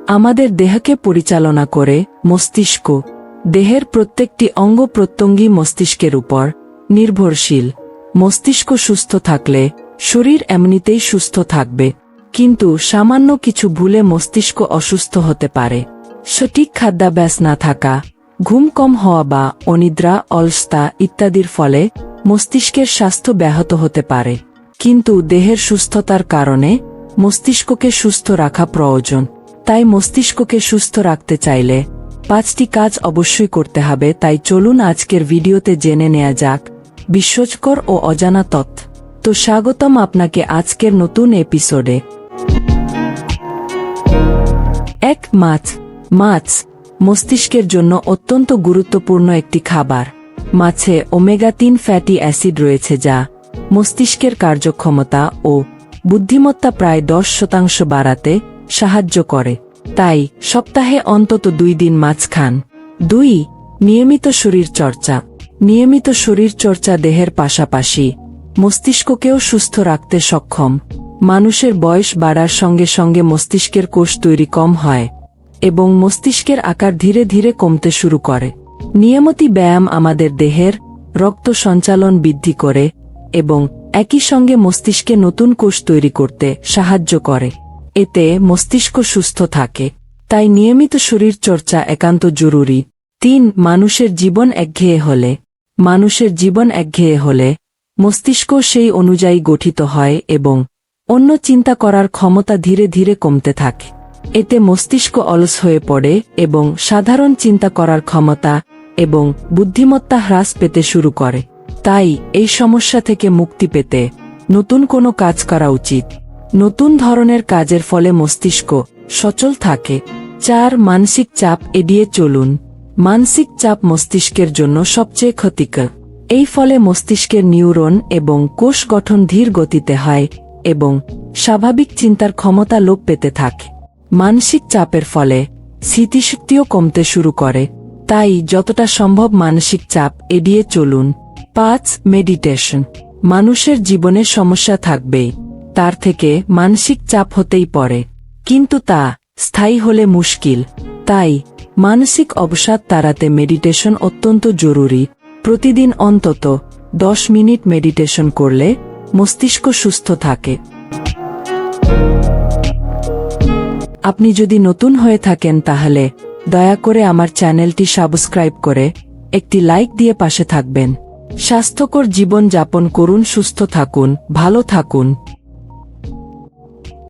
আমাদের দেহকে পরিচালনা করে মস্তিষ্ক। দেহের প্রত্যেকটি অঙ্গ প্রত্যঙ্গই মস্তিষ্কের উপর নির্ভরশীল। মস্তিষ্ক সুস্থ থাকলে শরীর এমনিতেই সুস্থ থাকবে, কিন্তু সামান্য কিছু ভুলে মস্তিষ্ক অসুস্থ হতে পারে। সঠিক খাদ্যাভ্যাস না থাকা, ঘুম কম হওয়া বা অনিদ্রা, অলসতা ইত্যাদির ফলে মস্তিষ্কের স্বাস্থ্য ব্যাহত হতে পারে। কিন্তু দেহের সুস্থতার কারণে মস্তিষ্ককে সুস্থ রাখা প্রয়োজন। তাই মস্তিষ্ককে সুস্থ রাখতে চাইলে 5টি কাজ অবশ্যই করতে হবে। তাই চলুন আজকের ভিডিওতে জেনে নেওয়া যাক বিস্ময়কর ও অজানা তথ্য। তো স্বাগতম আপনাকে আজকের নতুন এপিসোডে। 1. মাছ মস্তিষ্কের জন্য অত্যন্ত গুরুত্বপূর্ণ একটি খাবার। মাছে ওমেগা-3 ফ্যাটি অ্যাসিড রয়েছে, যা মস্তিষ্কের কার্যক্ষমতা ও বুদ্ধিমত্তা প্রায় 10% বাড়াতে সাহায্য করে। তাই সপ্তাহে অন্তত 2 দিন মাছ খান। 2. নিয়মিত শরীরচর্চা। নিয়মিত শরীরচর্চা দেহের পাশাপাশি মস্তিষ্ককেও সুস্থ রাখতে সক্ষম। মানুষের বয়স বাড়ার সঙ্গে সঙ্গে মস্তিষ্কের কোষ তৈরি কম হয় এবং মস্তিষ্কের আকার ধীরে ধীরে কমতে শুরু করে। নিয়মিত ব্যায়াম আমাদের দেহের রক্ত সঞ্চালন বৃদ্ধি করে এবং একই সঙ্গে মস্তিষ্কে নতুন কোষ তৈরি করতে সাহায্য করে। এতে মস্তিষ্ক সুস্থ থাকে। তাই নিয়মিত শরীরচর্চা একান্ত জরুরি। 3. মানুষের জীবন একঘেয়ে হলে মস্তিষ্ক সেই অনুযায়ী গঠিত হয় এবং অন্য চিন্তা করার ক্ষমতা ধীরে ধীরে কমতে থাকে। এতে মস্তিষ্ক অলস হয়ে পড়ে এবং সাধারণ চিন্তা করার ক্ষমতা এবং বুদ্ধিমত্তা হ্রাস পেতে শুরু করে। তাই এই সমস্যা থেকে মুক্তি পেতে নতুন কোনো কাজ করা উচিত। নতুন ধরনের কাজের ফলে মস্তিষ্ক সচল থাকে। 4. মানসিক চাপ এড়িয়ে চলুন। মানসিক চাপ মস্তিষ্কের জন্য সবচেয়ে ক্ষতিকর। এই ফলে মস্তিষ্কের নিউরন এবং কোষ গঠন ধীর গতিতে হয় এবং স্বাভাবিক চিন্তার ক্ষমতা লোপ পেতে থাকে। মানসিক চাপের ফলে স্মৃতিশক্তিও কমতে শুরু করে। তাই যতটা সম্ভব মানসিক চাপ এড়িয়ে চলুন। 5. মেডিটেশন। মানুষের জীবনে সমস্যা থাকবেই, তার থেকে মানসিক চাপ হতেই পারে, কিন্তু তা স্থায়ী হলে মুশকিল। তাই মানসিক অবসাদ তাড়াতে মেডিটেশন অত্যন্ত জরুরি। প্রতিদিন অন্তত 10 মিনিট মেডিটেশন করলে মস্তিষ্ক সুস্থ থাকে। আপনি যদি নতুন হয়ে থাকেন তাহলে দয়া করে আমার চ্যানেলটি সাবস্ক্রাইব করে একটি লাইক দিয়ে পাশে থাকবেন। স্বাস্থ্যকর জীবন যাপন করুন, সুস্থ থাকুন, ভালো থাকুন।